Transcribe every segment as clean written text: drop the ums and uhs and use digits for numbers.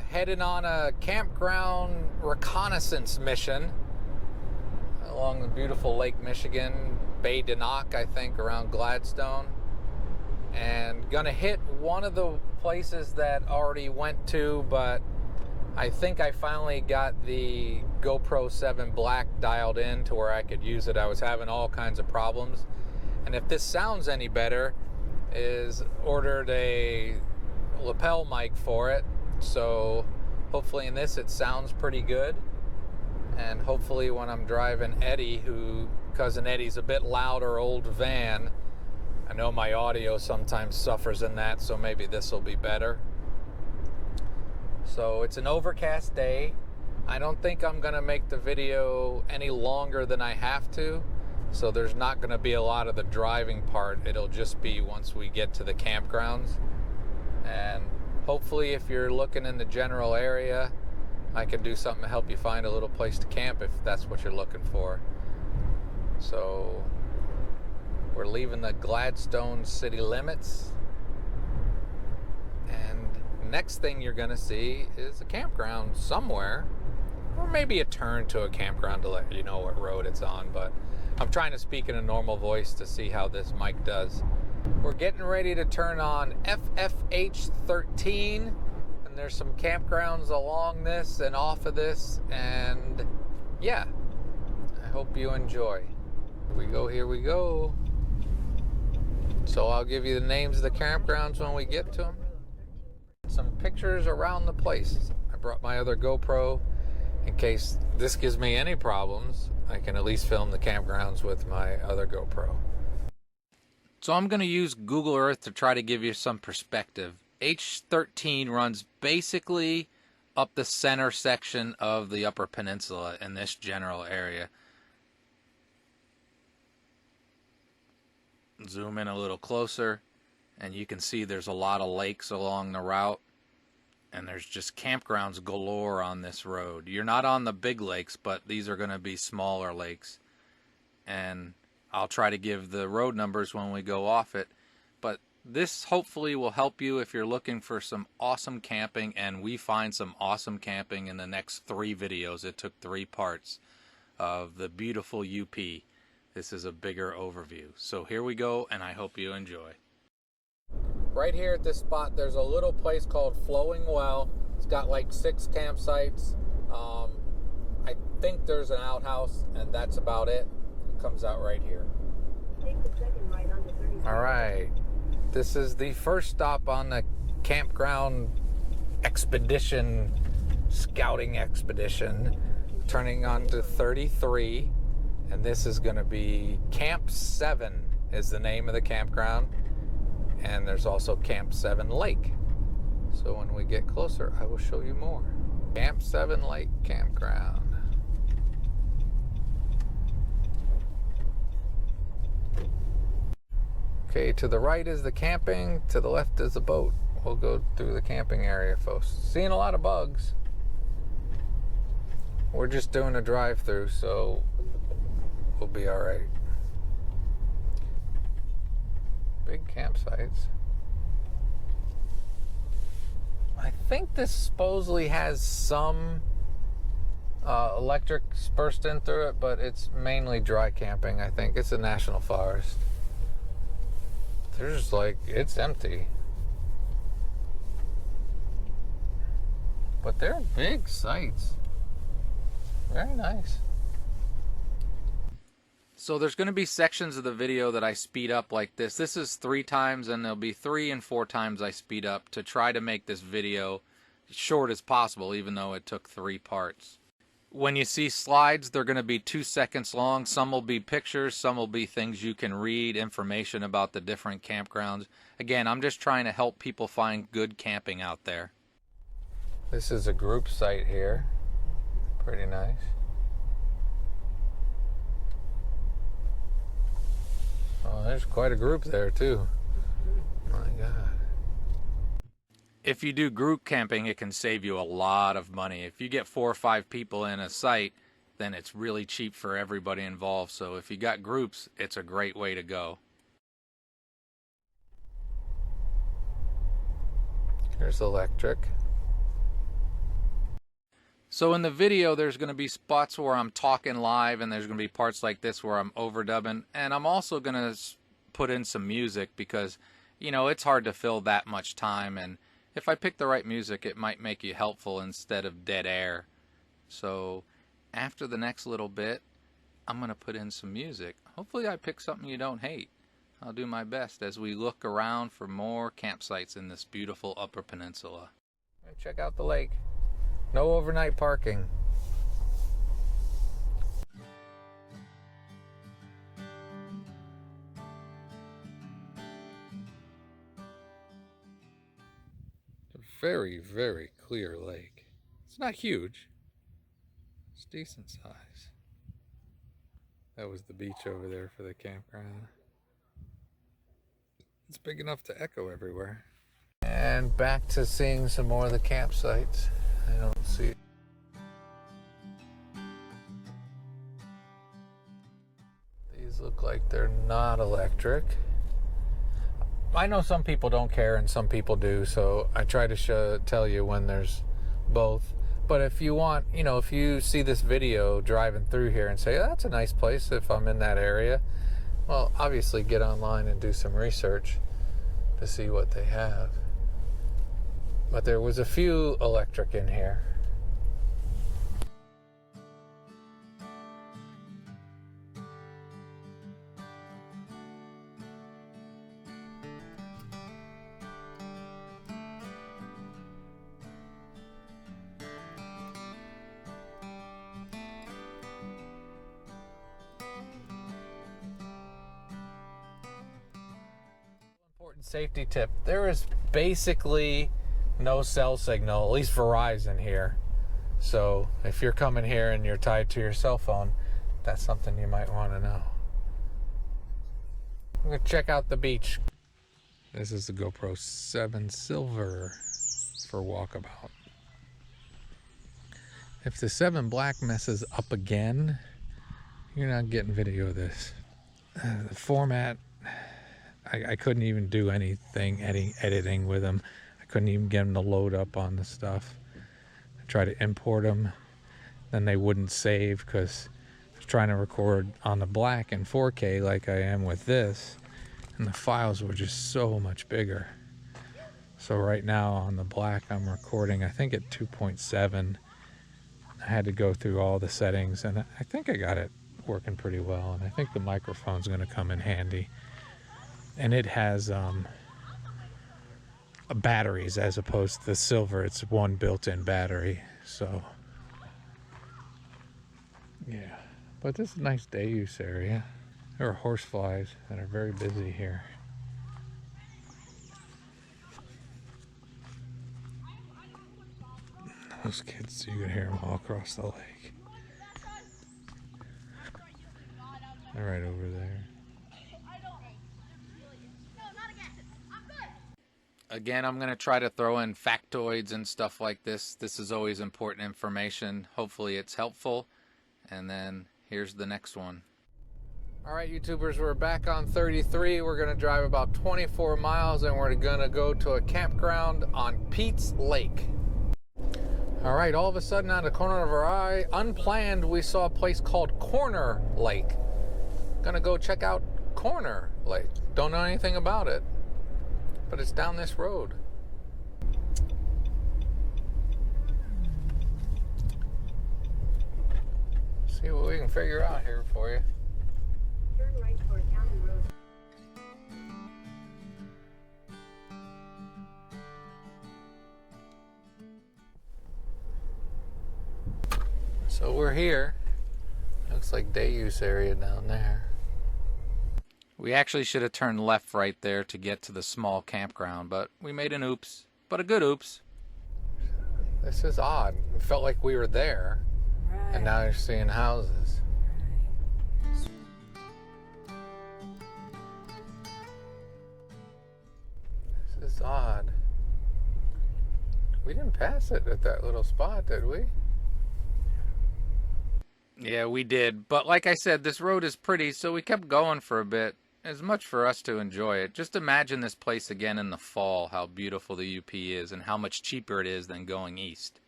heading on a campground reconnaissance mission along the beautiful Lake Michigan, Bay Denock, I think, around Gladstone. And gonna hit one of the places that already went to, but I think I finally got the GoPro 7 Black dialed in to where I could use it. I was having all kinds of problems. And if this sounds any better, is ordered a lapel mic for it. So hopefully in this it sounds pretty good. And hopefully when I'm driving Eddie, cousin Eddie's a bit louder old van, I know my audio sometimes suffers in that, so maybe this will be better. So it's an overcast day. I don't think I'm gonna make the video any longer than I have to. So there's not gonna be a lot of the driving part. It'll just be once we get to the campgrounds. And hopefully if you're looking in the general area, I can do something to help you find a little place to camp if that's what you're looking for. So we're leaving the Gladstone city limits. And next thing you're gonna see is a campground somewhere, or maybe a turn to a campground to let you know what road it's on, but I'm trying to speak in a normal voice to see how this mic does. We're getting ready to turn on FFH 13, and there's some campgrounds along this and off of this, and yeah, I hope you enjoy. Here we go. So I'll give you the names of the campgrounds when we get to them. Some pictures around the place. I brought my other GoPro in case this gives me any problems. I can at least film the campgrounds with my other GoPro. So I'm going to use Google Earth to try to give you some perspective. H13 runs basically up the center section of the Upper Peninsula in this general area. Zoom in a little closer and you can see there's a lot of lakes along the route, and there's just campgrounds galore on this road. You're not on the big lakes, but these are going to be smaller lakes, and I'll try to give the road numbers when we go off it. But this hopefully will help you if you're looking for some awesome camping, and we find some awesome camping in the next 3 videos. It took 3 parts of the beautiful UP. This is a bigger overview. So here we go, and I hope you enjoy. Right here at this spot, there's a little place called Flowing Well. It's got like 6 campsites. I think there's an outhouse, and that's about it. It comes out right here. All right. This is the first stop on the campground expedition, scouting expedition, turning on to 33. And this is going to be Camp 7 is the name of the campground. And there's also Camp 7 Lake. So when we get closer, I will show you more. Camp 7 Lake Campground. Okay, to the right is the camping, to the left is the boat. We'll go through the camping area, folks. Seeing a lot of bugs. We're just doing a drive-through, so we'll be all right. Big campsites. I think this supposedly has some electric spurred in through it, but it's mainly dry camping, I think. It's a national forest. There's it's empty. But they're big sites. Very nice. So there's going to be sections of the video that I speed up like this. This is 3 times, and there'll be 3 and 4 times I speed up to try to make this video as short as possible, even though it took 3 parts. When you see slides, they're going to be 2 seconds long. Some will be pictures, some will be things you can read, information about the different campgrounds. Again, I'm just trying to help people find good camping out there. This is a group site here. Pretty nice. Oh, there's quite a group there too. My God. If you do group camping, it can save you a lot of money. If you get 4 or 5 people in a site, then it's really cheap for everybody involved. So if you got groups, it's a great way to go. Here's electric. So in the video, there's going to be spots where I'm talking live, and there's going to be parts like this where I'm overdubbing. And I'm also going to put in some music because, you know, it's hard to fill that much time. And if I pick the right music, it might make you helpful instead of dead air. So after the next little bit, I'm going to put in some music. Hopefully I pick something you don't hate. I'll do my best as we look around for more campsites in this beautiful Upper Peninsula. Check out the lake. No overnight parking. It's a very, very clear lake. It's not huge. It's decent size. That was the beach over there for the campground. It's big enough to echo everywhere. And back to seeing some more of the campsites. I don't see. These look like they're not electric. I know some people don't care and some people do, so I try to tell you when there's both. But if you want, you know, if you see this video driving through here and say, oh, that's a nice place if I'm in that area, well, obviously get online and do some research to see what they have. But there was a few electric in here. Important safety tip. There is basically no cell signal, at least Verizon here. So if you're coming here and you're tied to your cell phone, that's something you might want to know. I'm going to check out the beach. This is the GoPro 7 Silver for walkabout. If the 7 Black messes up again, you're not getting video of this. The format, I couldn't even do anything editing with them. I couldn't even get them to load up on the stuff. I tried to import them, then they wouldn't save because I was trying to record on the Black in 4K like I am with this, and the files were just so much bigger. So right now on the Black I'm recording, I think at 2.7. I had to go through all the settings, and I think I got it working pretty well, and I think the microphone's going to come in handy. And it has batteries as opposed to the Silver. It's one built-in battery. So yeah, but this is a nice day use area. There are horseflies that are very busy here. Those kids, you can hear them all across the lake. They're right over there. Again, I'm going to try to throw in factoids and stuff like this. This is always important information. Hopefully it's helpful. And then here's the next one. All right, YouTubers, we're back on 33. We're going to drive about 24 miles and we're going to go to a campground on Pete's Lake. All right, all of a sudden out of the corner of our eye, unplanned, we saw a place called Corner Lake. Gonna go check out Corner Lake. Don't know anything about it, but it's down this road. See what we can figure out here for you. Turn right toward County Road. So we're here. Looks like day use area down there. We actually should have turned left right there to get to the small campground, but we made an oops, but a good oops. This is odd. It felt like we were there, right. And now you're seeing houses. This is odd. We didn't pass it at that little spot, did we? Yeah, we did. But like I said, this road is pretty, so we kept going for a bit. As much for us to enjoy it. Just imagine this place again in the fall, how beautiful the UP is and how much cheaper it is than going east.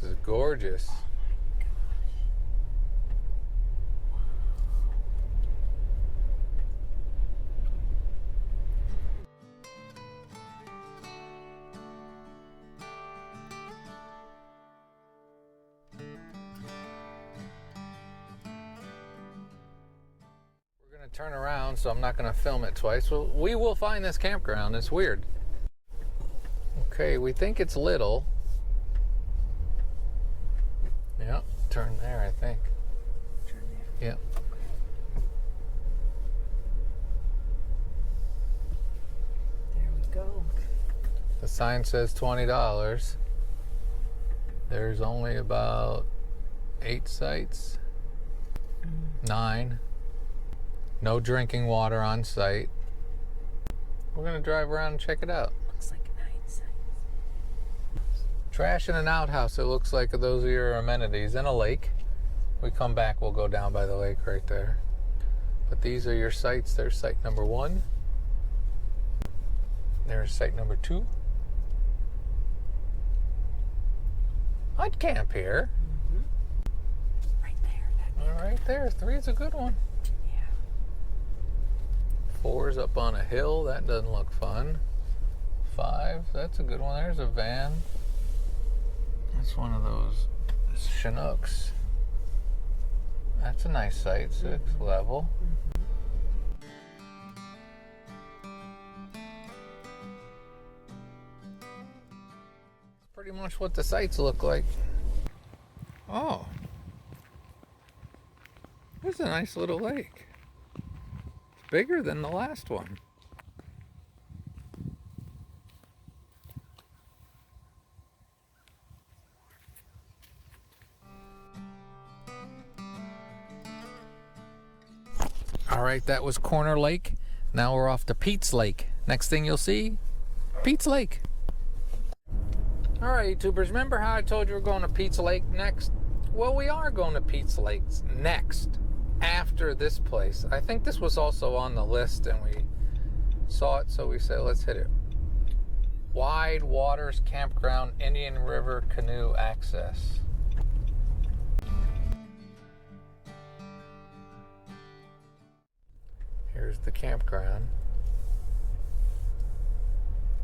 This is gorgeous. We're gonna turn around, so I'm not gonna film it twice. Well, we will find this campground. It's weird. Okay, we think it's little. Yep, turn there, I think. Turn there. Yep. There we go. The sign says $20. There's only about 8 sites. 9. No drinking water on site. We're gonna drive around and check it out. Looks like 9 sites. Trash in an outhouse, it looks like. Those are your amenities. And a lake. We come back, we'll go down by the lake right there. But these are your sites. There's site number 1. There's site number 2. I'd camp here. Right there. All right there. 3 is a good one. Yeah. 4 is up on a hill. That doesn't look fun. 5, that's a good one. There's a van. That's one of those Chinooks. That's a nice site. 6 level. Pretty much what the sites look like. Oh. This is a nice little lake. It's bigger than the last one. All right, that was Corner Lake. Now we're off to Pete's Lake. Next thing you'll see, Pete's Lake. All right, YouTubers, remember how I told you we're going to Pete's Lake next? Well, we are going to Pete's Lake next, after this place. I think this was also on the list, and we saw it, so we said, let's hit it. Wide Waters Campground, Indian River Canoe Access. Here's the campground.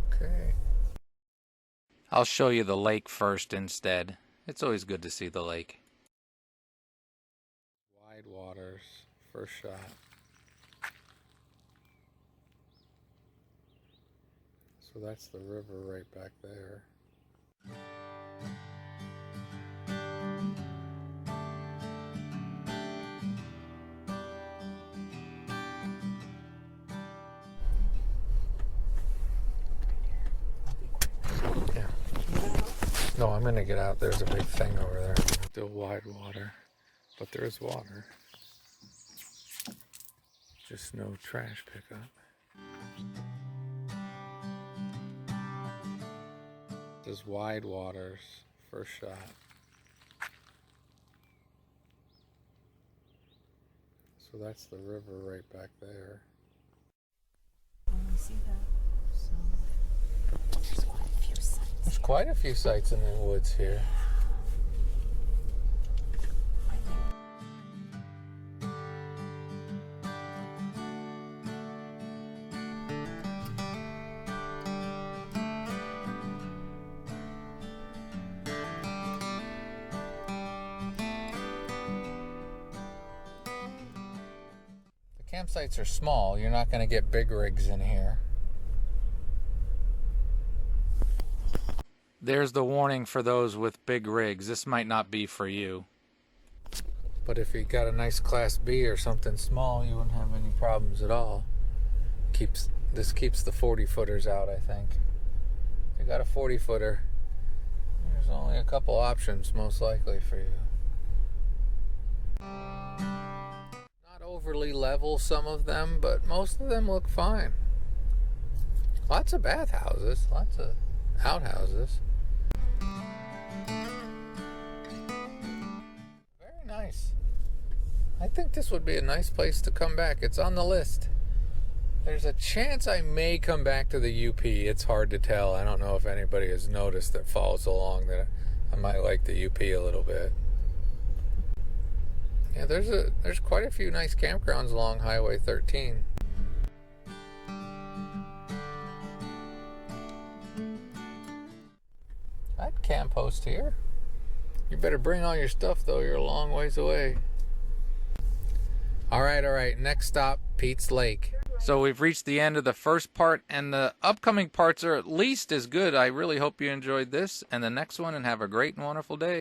Okay. I'll show you the lake first instead. It's always good to see the lake. Wide Waters, first shot. So that's the river right back there. No, I'm gonna get out. There's a big thing over there. Still wide water, but there is water. Just no trash pickup. This is Wide Waters, first shot. So that's the river right back there. Oh, you see that? So there's quite a few sites. There's quite a few sites in the woods here. The campsites are small. You're not going to get big rigs in here. There's the warning for those with big rigs. This might not be for you. But if you got a nice Class B or something small, you wouldn't have any problems at all. This keeps the 40-footers out, I think. If you got a 40-footer, there's only a couple options, most likely, for you. Not overly level, some of them, but most of them look fine. Lots of bathhouses, lots of outhouses. Very nice. I think this would be a nice place to come back. It's on the list. There's a chance I may come back to the UP. It's hard to tell. I don't know if anybody has noticed that follows along that I might like the UP a little bit. Yeah, there's quite a few nice campgrounds along Highway 13. I'd camp host here. You better bring all your stuff though, you're a long ways away. Alright, next stop, Pete's Lake. So we've reached the end of the first part, and the upcoming parts are at least as good. I really hope you enjoyed this and the next one, and have a great and wonderful day.